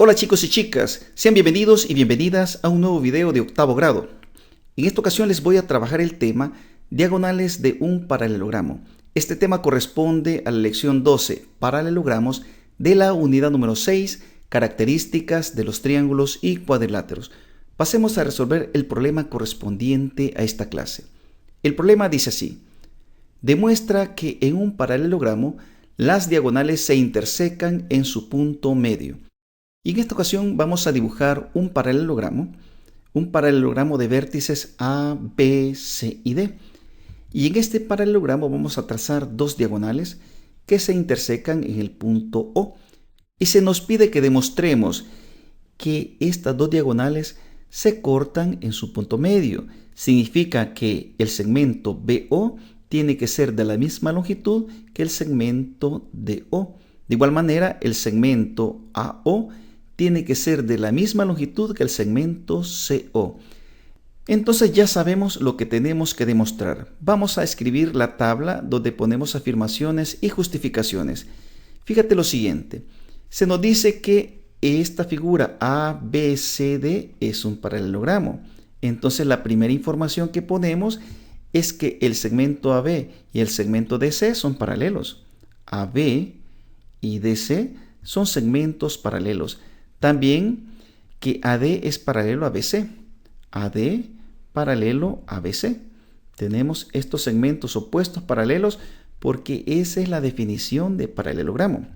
Hola chicos y chicas, sean bienvenidos y bienvenidas a un nuevo video de octavo grado. En esta ocasión les voy a trabajar el tema diagonales de un paralelogramo. Este tema corresponde a la lección 12, paralelogramos, de la unidad número 6, características de los triángulos y cuadriláteros. Pasemos a resolver el problema correspondiente a esta clase. El problema dice así: demuestra que en un paralelogramo las diagonales se intersecan en su punto medio. Y en esta ocasión vamos a dibujar un paralelogramo de vértices A, B, C y D. Y en este paralelogramo vamos a trazar dos diagonales que se intersecan en el punto O. Y se nos pide que demostremos que estas dos diagonales se cortan en su punto medio. Significa que el segmento BO tiene que ser de la misma longitud que el segmento DO. De igual manera, el segmento AO tiene que ser de la misma longitud que el segmento CO. Entonces ya sabemos lo que tenemos que demostrar. Vamos a escribir la tabla donde ponemos afirmaciones y justificaciones. Fíjate lo siguiente. Se nos dice que esta figura ABCD es un paralelogramo. Entonces la primera información que ponemos es que el segmento AB y el segmento DC son paralelos. AB y DC son segmentos paralelos. También que AD es paralelo a BC. AD paralelo a BC. Tenemos estos segmentos opuestos paralelos porque esa es la definición de paralelogramo.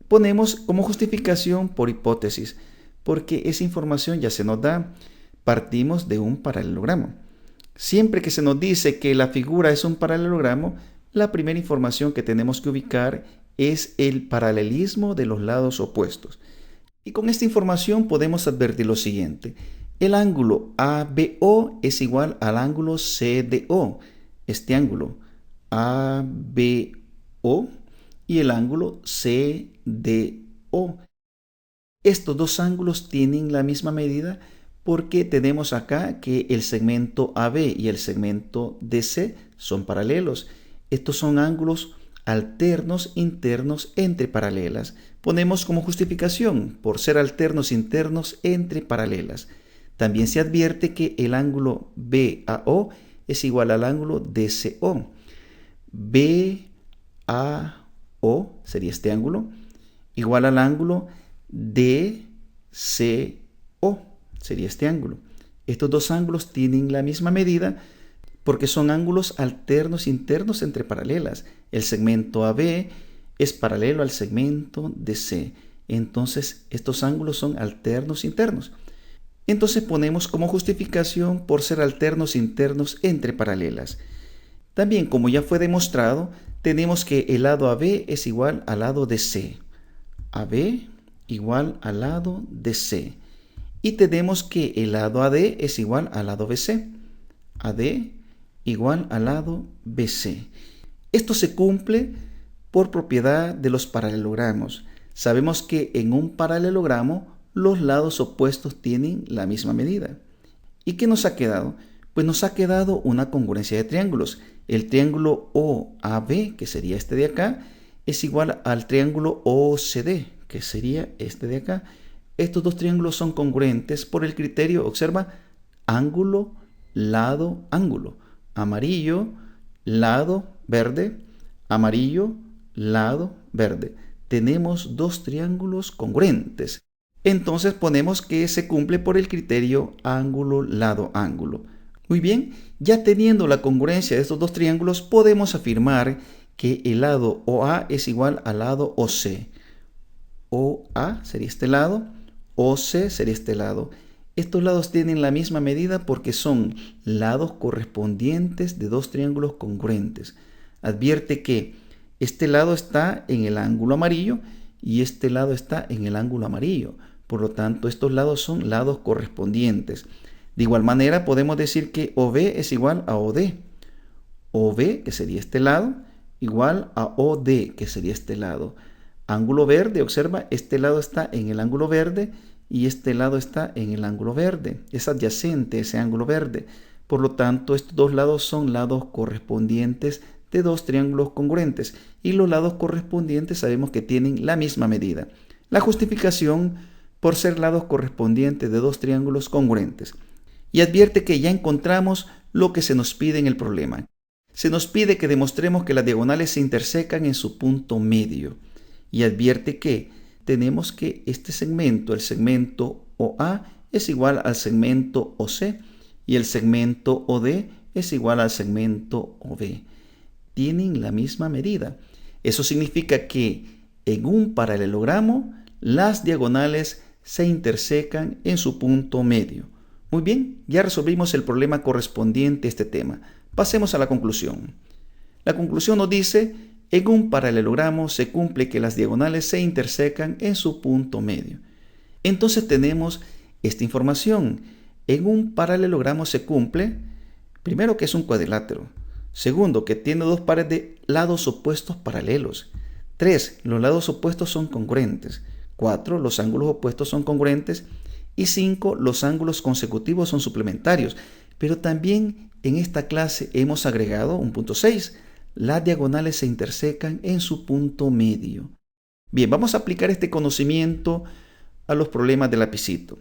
Ponemos como justificación por hipótesis, porque esa información ya se nos da. Partimos de un paralelogramo. Siempre que se nos dice que la figura es un paralelogramo, la primera información que tenemos que ubicar es el paralelismo de los lados opuestos. Y con esta información podemos advertir lo siguiente: el ángulo ABO es igual al ángulo CDO. Este ángulo ABO y el ángulo CDO. Estos dos ángulos tienen la misma medida porque tenemos acá que el segmento AB y el segmento DC son paralelos. Estos son ángulos alternos internos entre paralelas. Ponemos como justificación por ser alternos internos entre paralelas. También se advierte que el ángulo BAO es igual al ángulo DCO. BAO sería este ángulo, igual al ángulo DCO sería este ángulo. Estos dos ángulos tienen la misma medida porque son ángulos alternos internos entre paralelas. El segmento AB es paralelo al segmento DC. Entonces, estos ángulos son alternos internos. Entonces ponemos como justificación por ser alternos internos entre paralelas. También, como ya fue demostrado, tenemos que el lado AB es igual al lado DC. AB igual al lado DC. Y tenemos que el lado AD es igual al lado BC. AD igual al lado BC. Esto se cumple por propiedad de los paralelogramos. Sabemos que en un paralelogramo los lados opuestos tienen la misma medida. ¿Y qué nos ha quedado? Pues nos ha quedado una congruencia de triángulos. El triángulo OAB, que sería este de acá, es igual al triángulo OCD, que sería este de acá. Estos dos triángulos son congruentes por el criterio, observa, ángulo, lado, ángulo. Amarillo, lado, verde, amarillo, lado, verde. Tenemos dos triángulos congruentes. Entonces ponemos que se cumple por el criterio ángulo, lado, ángulo. Muy bien, ya teniendo la congruencia de estos dos triángulos, podemos afirmar que el lado OA es igual al lado OC. OA sería este lado, OC sería este lado. Estos lados tienen la misma medida porque son lados correspondientes de dos triángulos congruentes. Advierte que este lado está en el ángulo amarillo y este lado está en el ángulo amarillo. Por lo tanto, estos lados son lados correspondientes. De igual manera, podemos decir que OB es igual a OD. OB, que sería este lado, igual a OD, que sería este lado. Ángulo verde, observa, este lado está en el ángulo verde y este lado está en el ángulo verde. Es adyacente ese ángulo verde. Por lo tanto, estos dos lados son lados correspondientes de dos triángulos congruentes y los lados correspondientes sabemos que tienen la misma medida. La justificación por ser lados correspondientes de dos triángulos congruentes. Y advierte que ya encontramos lo que se nos pide en el problema. Se nos pide que demostremos que las diagonales se intersecan en su punto medio. Y advierte que tenemos que este segmento, el segmento OA, es igual al segmento OC y el segmento OD es igual al segmento OB. Tienen la misma medida. Eso significa que en un paralelogramo las diagonales se intersecan en su punto medio. Muy bien, ya resolvimos el problema correspondiente a este tema. Pasemos a la conclusión. La conclusión nos dice: en un paralelogramo se cumple que las diagonales se intersecan en su punto medio. Entonces tenemos esta información. En un paralelogramo se cumple, primero, que es un cuadrilátero. Segundo, que tiene dos pares de lados opuestos paralelos. 3. Los lados opuestos son congruentes. 4. Los ángulos opuestos son congruentes. Y 5. Los ángulos consecutivos son suplementarios. Pero también en esta clase hemos agregado un punto 6. Las diagonales se intersecan en su punto medio. Bien, vamos a aplicar este conocimiento a los problemas del lapicito.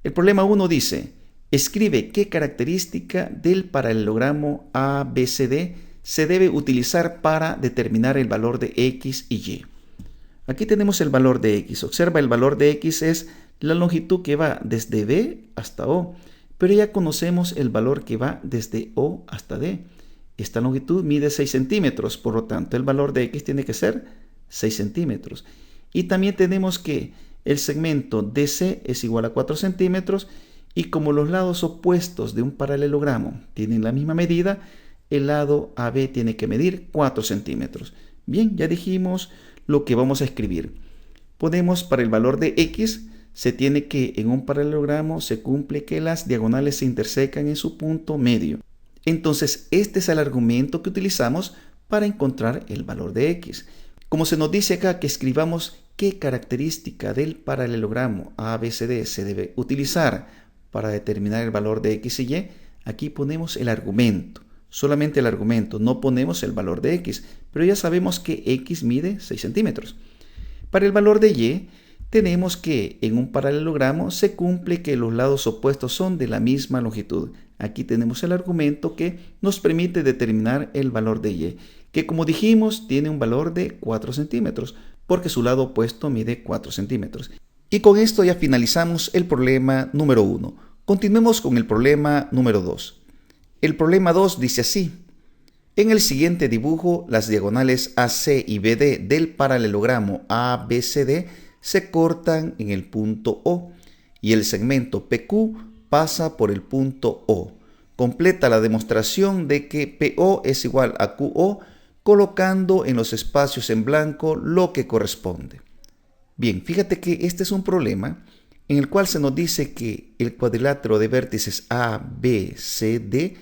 El problema 1 dice: escribe qué característica del paralelogramo ABCD se debe utilizar para determinar el valor de X y Y. Aquí tenemos el valor de X. Observa, el valor de X es la longitud que va desde B hasta O, pero ya conocemos el valor que va desde O hasta D. Esta longitud mide 6 centímetros, por lo tanto el valor de X tiene que ser 6 centímetros. Y también tenemos que el segmento DC es igual a 4 centímetros, y como los lados opuestos de un paralelogramo tienen la misma medida, el lado AB tiene que medir 4 centímetros. Bien, ya dijimos lo que vamos a escribir. Podemos, para el valor de X, se tiene que en un paralelogramo se cumple que las diagonales se intersecan en su punto medio. Entonces, este es el argumento que utilizamos para encontrar el valor de X. Como se nos dice acá que escribamos qué característica del paralelogramo ABCD se debe utilizar para determinar el valor de X y Y, aquí ponemos el argumento. Solamente el argumento, no ponemos el valor de X, pero ya sabemos que X mide 6 centímetros. Para el valor de Y, tenemos que en un paralelogramo se cumple que los lados opuestos son de la misma longitud. Aquí tenemos el argumento que nos permite determinar el valor de Y, que como dijimos tiene un valor de 4 centímetros, porque su lado opuesto mide 4 centímetros. Y con esto ya finalizamos el problema número 1. Continuemos con el problema número 2. El problema 2 dice así: en el siguiente dibujo, las diagonales AC y BD del paralelogramo ABCD se cortan en el punto O y el segmento PQ pasa por el punto O. Completa la demostración de que PO es igual a QO colocando en los espacios en blanco lo que corresponde. Bien, fíjate que este es un problema en el cual se nos dice que el cuadrilátero de vértices ABCD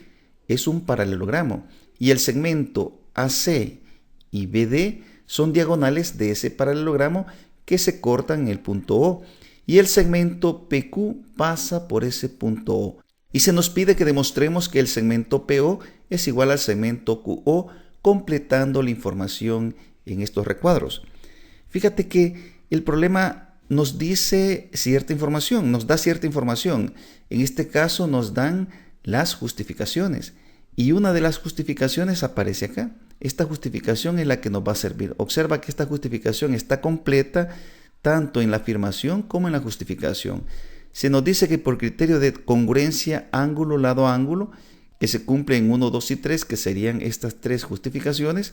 es un paralelogramo y el segmento AC y BD son diagonales de ese paralelogramo que se cortan en el punto O y el segmento PQ pasa por ese punto O. Y se nos pide que demostremos que el segmento PO es igual al segmento QO, completando la información en estos recuadros. Fíjate que el problema nos dice cierta información, nos da cierta información. En este caso nos dan las justificaciones. Y una de las justificaciones aparece acá. Esta justificación es la que nos va a servir. Observa que esta justificación está completa tanto en la afirmación como en la justificación. Se nos dice que por criterio de congruencia ángulo, lado, ángulo, que se cumple en 1, 2 y 3, que serían estas tres justificaciones,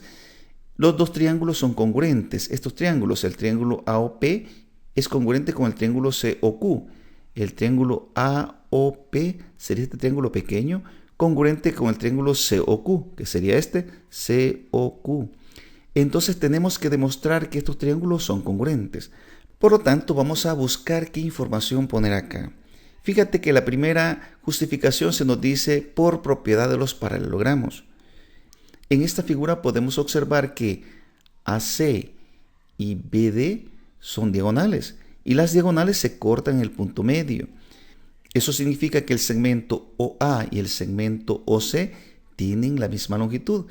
los dos triángulos son congruentes. Estos triángulos, el triángulo AOP es congruente con el triángulo COQ. El triángulo AOP sería este triángulo pequeño, congruente con el triángulo COQ, que sería este COQ. Entonces tenemos que demostrar que estos triángulos son congruentes. Por lo tanto, vamos a buscar qué información poner acá. Fíjate que la primera justificación se nos dice por propiedad de los paralelogramos. En esta figura podemos observar que AC y BD son diagonales y las diagonales se cortan en el punto medio. Eso significa que el segmento OA y el segmento OC tienen la misma longitud.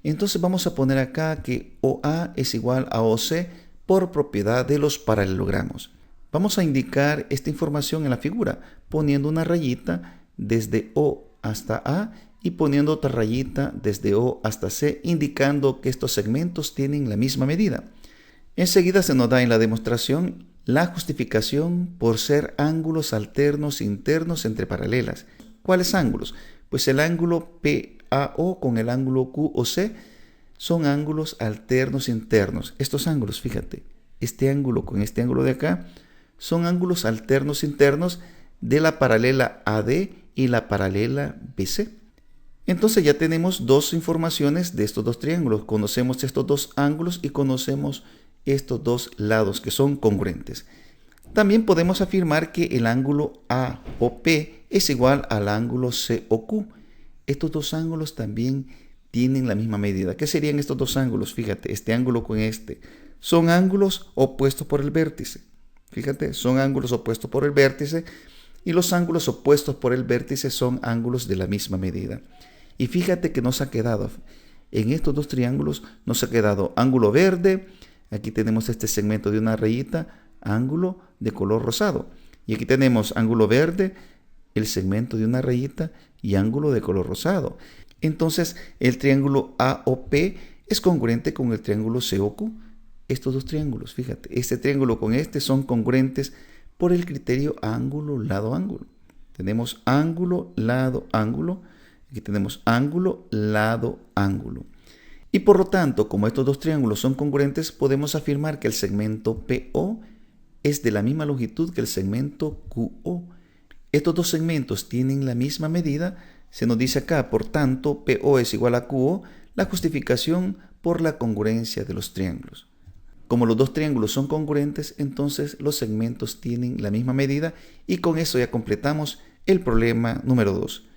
Entonces vamos a poner acá que OA es igual a OC por propiedad de los paralelogramos. Vamos a indicar esta información en la figura, poniendo una rayita desde O hasta A y poniendo otra rayita desde O hasta C, indicando que estos segmentos tienen la misma medida. Enseguida se nos da en la demostración la justificación por ser ángulos alternos internos entre paralelas. ¿Cuáles ángulos? Pues el ángulo PAO con el ángulo QOC son ángulos alternos internos. Estos ángulos, fíjate, este ángulo con este ángulo de acá, son ángulos alternos internos de la paralela AD y la paralela BC. Entonces ya tenemos dos informaciones de estos dos triángulos. Conocemos estos dos ángulos y conocemos estos dos lados que son congruentes. También podemos afirmar que el ángulo AOP es igual al ángulo COQ. Estos dos ángulos también tienen la misma medida. ¿Qué serían estos dos ángulos? Fíjate, este ángulo con este. Son ángulos opuestos por el vértice. Fíjate, son ángulos opuestos por el vértice y los ángulos opuestos por el vértice son ángulos de la misma medida. Y fíjate que nos ha quedado, en estos dos triángulos nos ha quedado ángulo verde, aquí tenemos este segmento de una rayita, ángulo de color rosado. Y aquí tenemos ángulo verde, el segmento de una rayita y ángulo de color rosado. Entonces el triángulo AOP es congruente con el triángulo COQ. Estos dos triángulos, fíjate, este triángulo con este son congruentes por el criterio ángulo, lado, ángulo. Tenemos ángulo, lado, ángulo. Aquí tenemos ángulo, lado, ángulo. Y por lo tanto, como estos dos triángulos son congruentes, podemos afirmar que el segmento PO es de la misma longitud que el segmento QO. Estos dos segmentos tienen la misma medida. Se nos dice acá, por tanto, PO es igual a QO, la justificación por la congruencia de los triángulos. Como los dos triángulos son congruentes, entonces los segmentos tienen la misma medida y con eso ya completamos el problema número 2.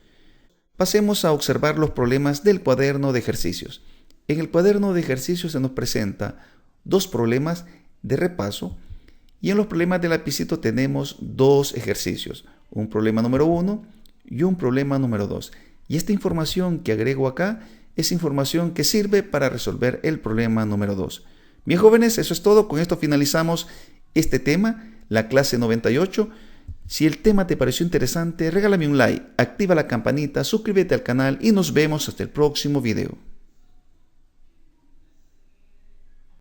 Pasemos a observar los problemas del cuaderno de ejercicios. En el cuaderno de ejercicios se nos presenta dos problemas de repaso y en los problemas de lapicito tenemos dos ejercicios, un problema número 1 y un problema número 2. Y esta información que agrego acá es información que sirve para resolver el problema número 2. Bien, jóvenes, eso es todo. Con esto finalizamos este tema, la clase 98. Si el tema te pareció interesante, regálame un like, activa la campanita, suscríbete al canal y nos vemos hasta el próximo video.